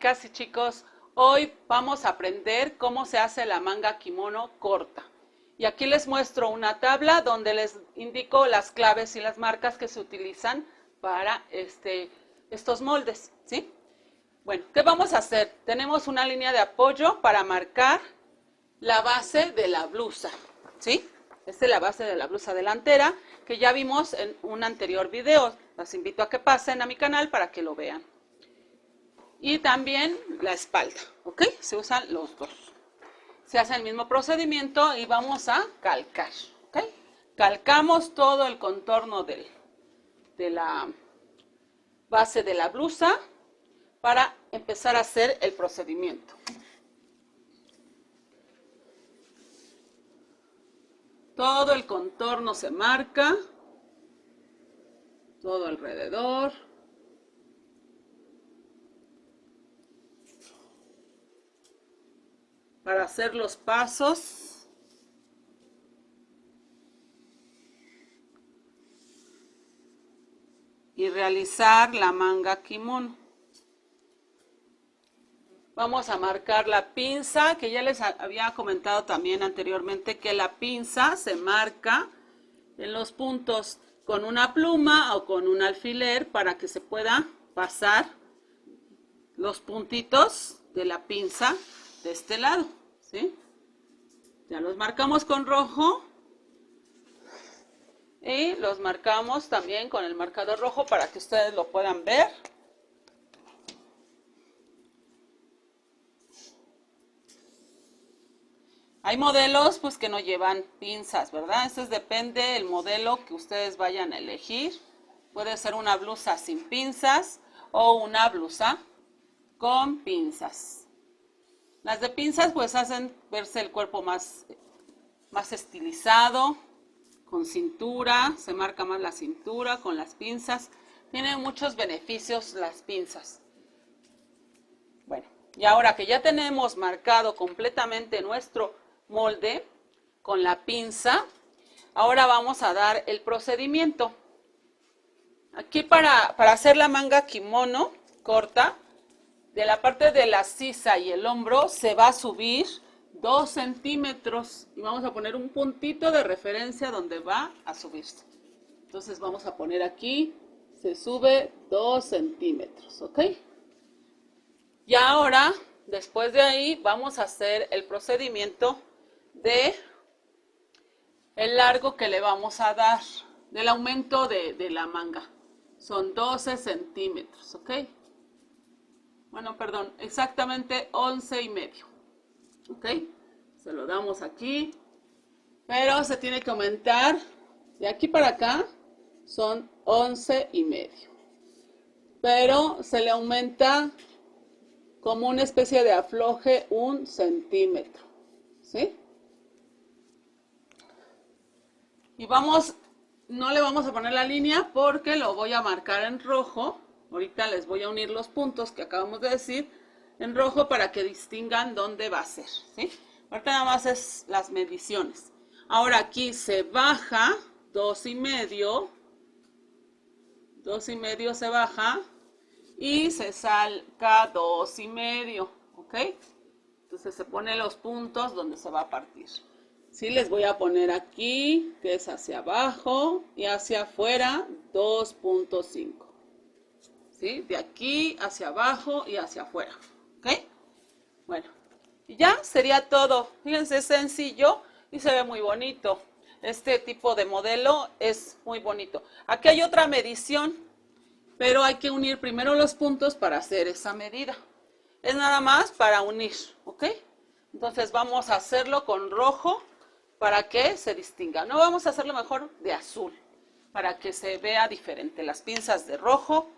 chicas y chicos, hoy vamos a aprender cómo se hace la manga kimono corta. Y aquí les muestro una tabla donde les indico las claves y las marcas que se utilizan para estos moldes, ¿sí? Bueno, ¿qué vamos a hacer? Tenemos una línea de apoyo para marcar la base de la blusa, ¿sí? Esta es la base de la blusa delantera que ya vimos en un anterior video. Las invito a que pasen a mi canal para que lo vean. Y también la espalda, ¿ok? Se usan los dos. Se hace el mismo procedimiento y vamos a calcar, ¿ok? Calcamos todo el contorno de la base de la blusa para empezar a hacer el procedimiento. Todo el contorno se marca, todo alrededor. Para hacer los pasos. Y realizar la manga kimono. Vamos a marcar la pinza, que ya les había comentado también anteriormente que la pinza se marca en los puntos con una pluma o con un alfiler para que se pueda pasar los puntitos de la pinza de este lado, ¿sí? Ya los marcamos con rojo y los marcamos también con el marcador rojo para que ustedes lo puedan ver. Hay modelos pues que no llevan pinzas, ¿verdad? Eso depende del modelo que ustedes vayan a elegir. Puede ser una blusa sin pinzas o una blusa con pinzas. Las de pinzas pues hacen verse el cuerpo más estilizado, con cintura, se marca más la cintura con las pinzas. Tienen muchos beneficios las pinzas. Bueno, y ahora que ya tenemos marcado completamente nuestro molde con la pinza, ahora vamos a dar el procedimiento. Aquí para hacer la manga kimono corta, de la parte de la sisa y el hombro se va a subir 2 centímetros y vamos a poner un puntito de referencia donde va a subirse. Entonces vamos a poner aquí, se sube 2 centímetros, ¿ok? Y ahora, después de ahí, vamos a hacer el procedimiento de el largo que le vamos a dar, del aumento de la manga. Son 12 centímetros, ¿ok? Bueno, perdón, exactamente 11 y medio, ¿ok? Se lo damos aquí, pero se tiene que aumentar de aquí para acá, son 11 y medio. Pero se le aumenta como una especie de afloje 1 centímetro, ¿sí? Y no le vamos a poner la línea porque lo voy a marcar en rojo. Ahorita les voy a unir los puntos que acabamos de decir en rojo para que distingan dónde va a ser, ¿sí? Ahorita nada más es las mediciones. Ahora aquí se baja 2 y medio. 2 y medio se baja y se saca 2 y medio, ¿ok? Entonces se pone los puntos donde se va a partir. Sí, les voy a poner aquí, que es hacia abajo y hacia afuera, 2.5. ¿Sí? De aquí hacia abajo y hacia afuera. ¿Ok? Bueno, y ya sería todo. Fíjense, es sencillo y se ve muy bonito. Este tipo de modelo es muy bonito. Aquí hay otra medición, pero hay que unir primero los puntos para hacer esa medida. Es nada más para unir, ¿ok? Entonces vamos a hacerlo con rojo para que se distinga. No, vamos a hacerlo mejor de azul, para que se vea diferente. Las pinzas de rojo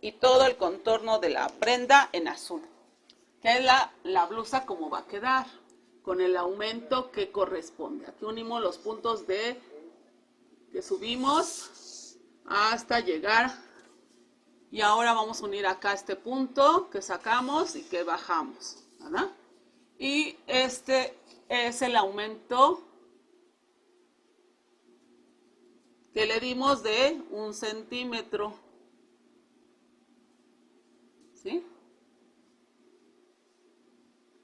y todo el contorno de la prenda en azul. Que es la blusa como va a quedar, con el aumento que corresponde. Aquí unimos los puntos que subimos hasta llegar. Y ahora vamos a unir acá este punto que sacamos y que bajamos, ¿verdad? Y este es el aumento que le dimos de 1 centímetro, ¿sí?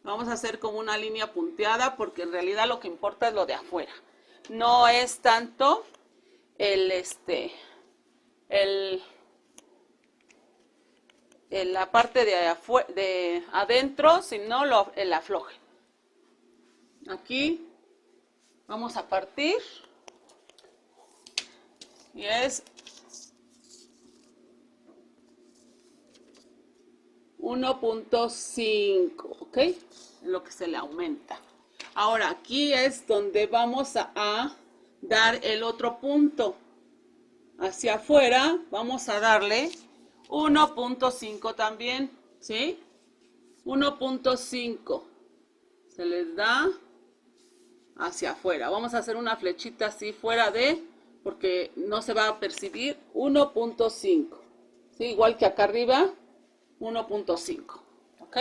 Vamos a hacer como una línea punteada porque en realidad lo que importa es lo de afuera. No es tanto la parte de adentro, sino el afloje. Aquí vamos a partir y es 1.5, ¿ok? Lo que se le aumenta. Ahora aquí es donde vamos a dar el otro punto. Hacia afuera vamos a darle 1.5 también, ¿sí? 1.5 se les da hacia afuera. Vamos a hacer una flechita así fuera porque no se va a percibir 1.5, ¿sí? Igual que acá arriba, 1.5, ¿ok?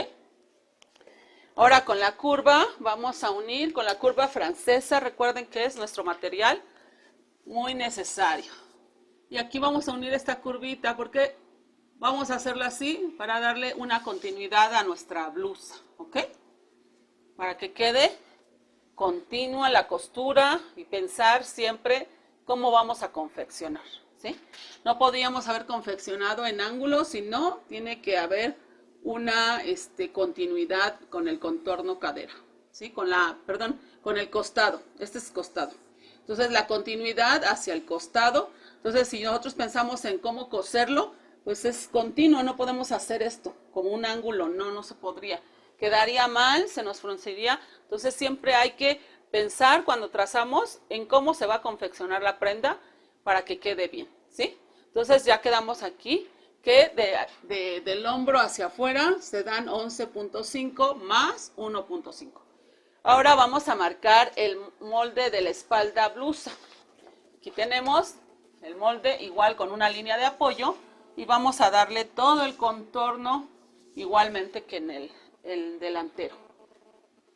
Ahora con la curva vamos a unir con la curva francesa. Recuerden que es nuestro material muy necesario. Y aquí vamos a unir esta curvita porque vamos a hacerla así para darle una continuidad a nuestra blusa, ¿ok? Para que quede continua la costura y pensar siempre cómo vamos a confeccionar, ¿sí? No podríamos haber confeccionado en ángulo, sino tiene que haber una continuidad con el contorno cadera, ¿sí? Con el costado. Este es costado. Entonces la continuidad hacia el costado. Entonces si nosotros pensamos en cómo coserlo, pues es continuo, no podemos hacer esto como un ángulo, no se podría. Quedaría mal, se nos frunciría. Entonces siempre hay que pensar cuando trazamos en cómo se va a confeccionar la prenda para que quede bien, ¿sí? Entonces ya quedamos aquí que del hombro hacia afuera se dan 11.5 más 1.5. Ahora vamos a marcar el molde de la espalda blusa. Aquí tenemos el molde igual con una línea de apoyo y vamos a darle todo el contorno igualmente que en el delantero,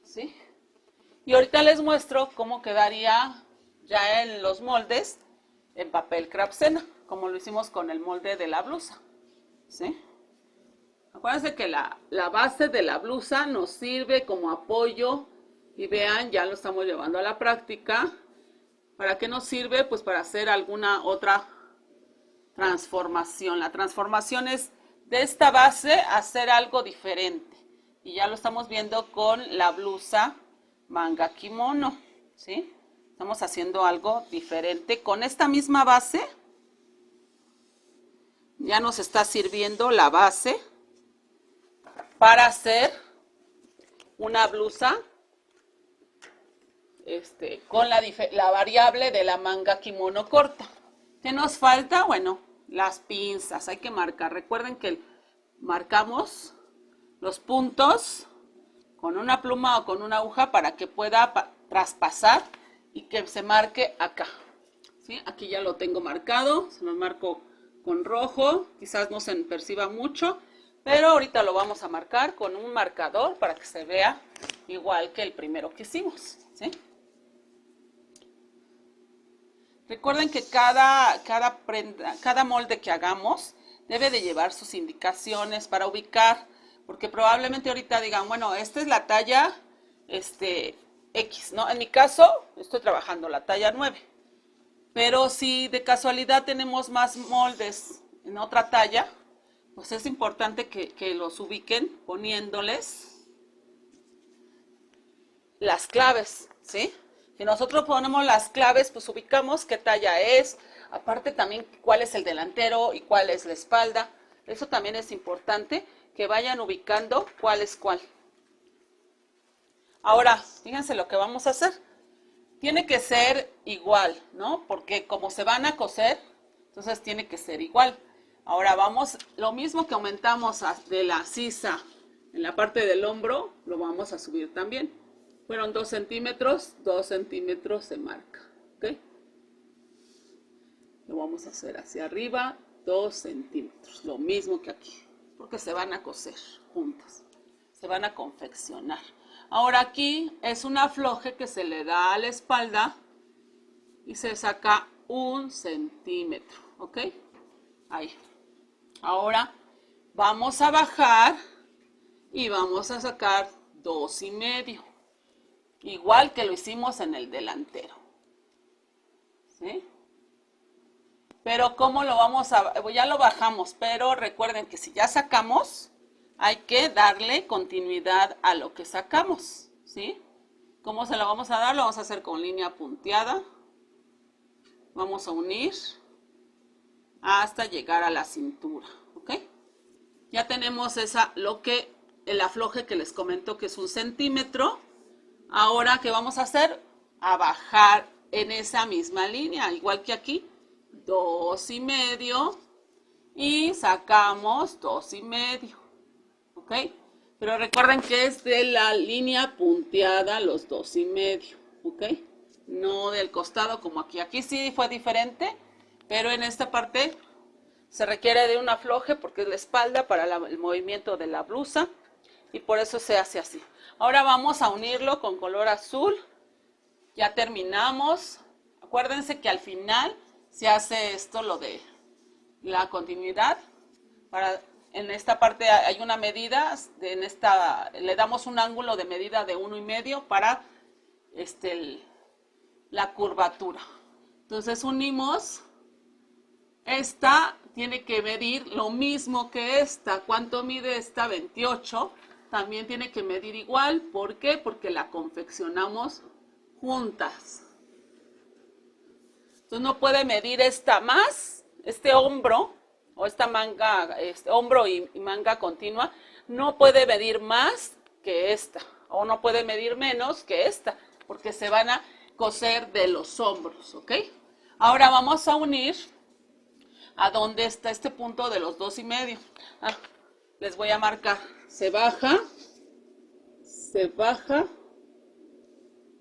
¿sí? Y ahorita les muestro cómo quedaría ya en los moldes en papel crepsena, como lo hicimos con el molde de la blusa, ¿sí? Acuérdense que la base de la blusa nos sirve como apoyo y vean, ya lo estamos llevando a la práctica. ¿Para qué nos sirve? Pues para hacer alguna otra transformación. La transformación es de esta base hacer algo diferente. Y ya lo estamos viendo con la blusa manga kimono, ¿sí? Estamos haciendo algo diferente. Con esta misma base ya nos está sirviendo la base para hacer una blusa con la variable de la manga kimono corta. ¿Qué nos falta? Bueno, las pinzas. Hay que marcar. Recuerden que marcamos los puntos con una pluma o con una aguja para que pueda traspasar y que se marque acá, ¿sí? Aquí ya lo tengo marcado. Se los marco con rojo. Quizás no se perciba mucho, pero ahorita lo vamos a marcar con un marcador para que se vea igual que el primero que hicimos, ¿sí? Recuerden que cada molde que hagamos debe de llevar sus indicaciones para ubicar, porque probablemente ahorita digan, bueno, esta es la talla X, ¿no? En mi caso, estoy trabajando la talla 9, pero si de casualidad tenemos más moldes en otra talla, pues es importante que los ubiquen poniéndoles las claves, ¿sí? Si nosotros ponemos las claves, pues ubicamos qué talla es, aparte también cuál es el delantero y cuál es la espalda. Eso también es importante, que vayan ubicando cuál es cuál. Ahora, fíjense lo que vamos a hacer. Tiene que ser igual, ¿no? Porque como se van a coser, entonces tiene que ser igual. Ahora vamos, lo mismo que aumentamos de la sisa en la parte del hombro, lo vamos a subir también. Fueron 2 centímetros, 2 centímetros se marca, ¿ok? Lo vamos a hacer hacia arriba, 2 centímetros, lo mismo que aquí, porque se van a coser juntas, se van a confeccionar. Ahora aquí es un afloje que se le da a la espalda y se saca 1 centímetro, ¿ok? Ahí. Ahora vamos a bajar y vamos a sacar 2,5. Igual que lo hicimos en el delantero. ¿Sí? Pero ¿cómo lo vamos a...? Ya lo bajamos, pero recuerden que si ya sacamos, hay que darle continuidad a lo que sacamos, ¿sí? ¿Cómo se lo vamos a dar? Lo vamos a hacer con línea punteada. Vamos a unir hasta llegar a la cintura, ¿ok? Ya tenemos el afloje que les comento que es 1 centímetro. Ahora, ¿qué vamos a hacer? A bajar en esa misma línea, igual que aquí, 2,5 y sacamos 2,5, ¿ok? Pero recuerden que es de la línea punteada los 2,5, ¿ok? No del costado como aquí. Aquí sí fue diferente, pero en esta parte se requiere de un afloje porque es la espalda para el movimiento de la blusa y por eso se hace así. Ahora vamos a unirlo con color azul. Ya terminamos. Acuérdense que al final se hace esto, lo de la continuidad. En esta parte hay una medida, le damos un ángulo de medida de 1,5 para la curvatura. Entonces unimos. Esta tiene que medir lo mismo que esta. ¿Cuánto mide esta? 28. También tiene que medir igual. ¿Por qué? Porque la confeccionamos juntas. Entonces no puede medir esta más, este hombro o esta manga, hombro y manga continua, no puede medir más que esta o no puede medir menos que esta porque se van a coser de los hombros, ¿ok? Ahora vamos a unir a dónde está este punto de los 2,5. Les voy a marcar. Se baja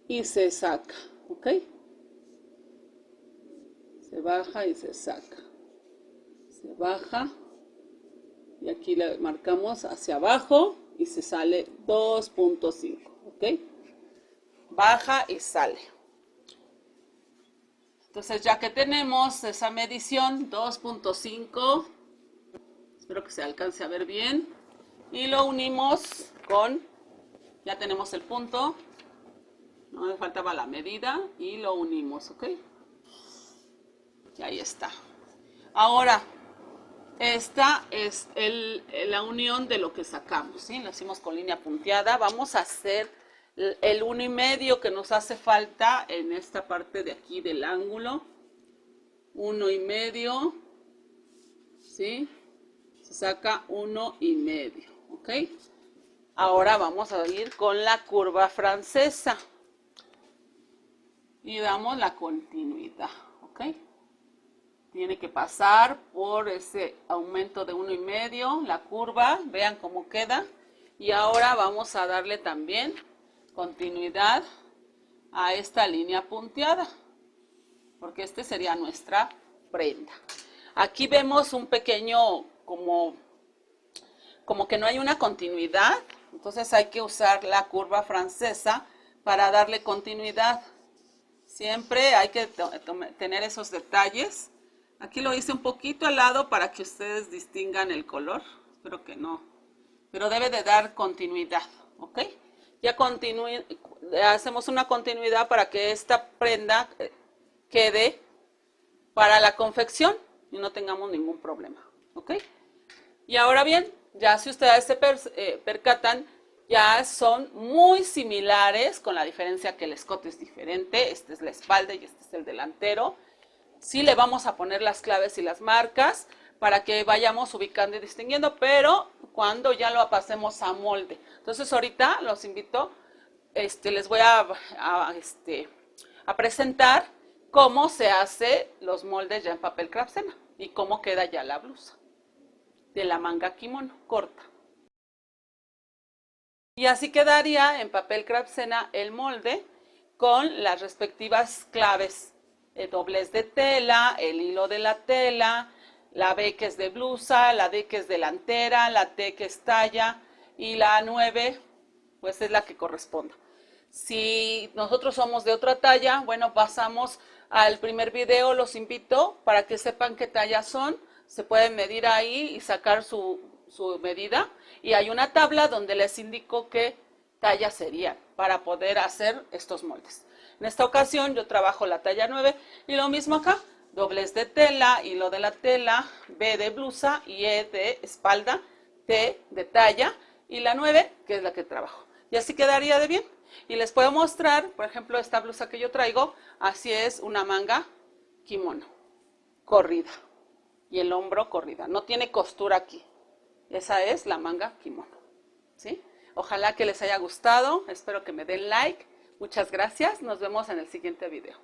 y se saca, ¿ok? Se baja y se saca. Se baja y aquí le marcamos hacia abajo y se sale 2,5, ¿ok? Baja y sale. Entonces ya que tenemos esa medición, 2,5, espero que se alcance a ver bien, y lo unimos ya tenemos el punto, no me faltaba la medida, y lo unimos, ¿ok? Y ahí está. Ahora, esta es la unión de lo que sacamos, ¿sí? Lo hicimos con línea punteada. Vamos a hacer el 1,5 que nos hace falta en esta parte de aquí del ángulo. 1,5, ¿sí? Se saca 1,5, ¿ok? Ahora vamos a ir con la curva francesa. Y damos la continuidad, ¿ok? Tiene que pasar por ese aumento de 1,5, la curva, vean cómo queda. Y ahora vamos a darle también continuidad a esta línea punteada, porque este sería nuestra prenda. Aquí vemos un pequeño, como que no hay una continuidad, entonces hay que usar la curva francesa para darle continuidad. Siempre hay que tener esos detalles. Aquí lo hice un poquito al lado para que ustedes distingan el color. Espero que no. Pero debe de dar continuidad, ¿ok? Ya hacemos una continuidad para que esta prenda quede para la confección y no tengamos ningún problema, ¿ok? Y ahora bien, ya si ustedes se percatan, ya son muy similares, con la diferencia que el escote es diferente. Este es la espalda y este es el delantero. Sí le vamos a poner las claves y las marcas para que vayamos ubicando y distinguiendo, pero cuando ya lo pasemos a molde. Entonces ahorita los invito, les voy a presentar cómo se hace los moldes ya en papel Craftsena y cómo queda ya la blusa de la manga kimono corta. Y así quedaría en papel Craftsena el molde con las respectivas claves. Doblez de tela, el hilo de la tela, la B que es de blusa, la D que es delantera, la T que es talla y la 9 pues es la que corresponda. Si nosotros somos de otra talla, bueno, pasamos al primer video, los invito para que sepan qué tallas son, se pueden medir ahí y sacar su medida y hay una tabla donde les indico qué talla serían para poder hacer estos moldes. En esta ocasión yo trabajo la talla 9 y lo mismo acá, doblez de tela, hilo de la tela, B de blusa y E de espalda, T de talla y la 9 que es la que trabajo. Y así quedaría de bien. Y les puedo mostrar, por ejemplo, esta blusa que yo traigo, así es una manga kimono, corrida y el hombro corrida, no tiene costura aquí. Esa es la manga kimono, ¿sí? Ojalá que les haya gustado, espero que me den like. Muchas gracias, nos vemos en el siguiente video.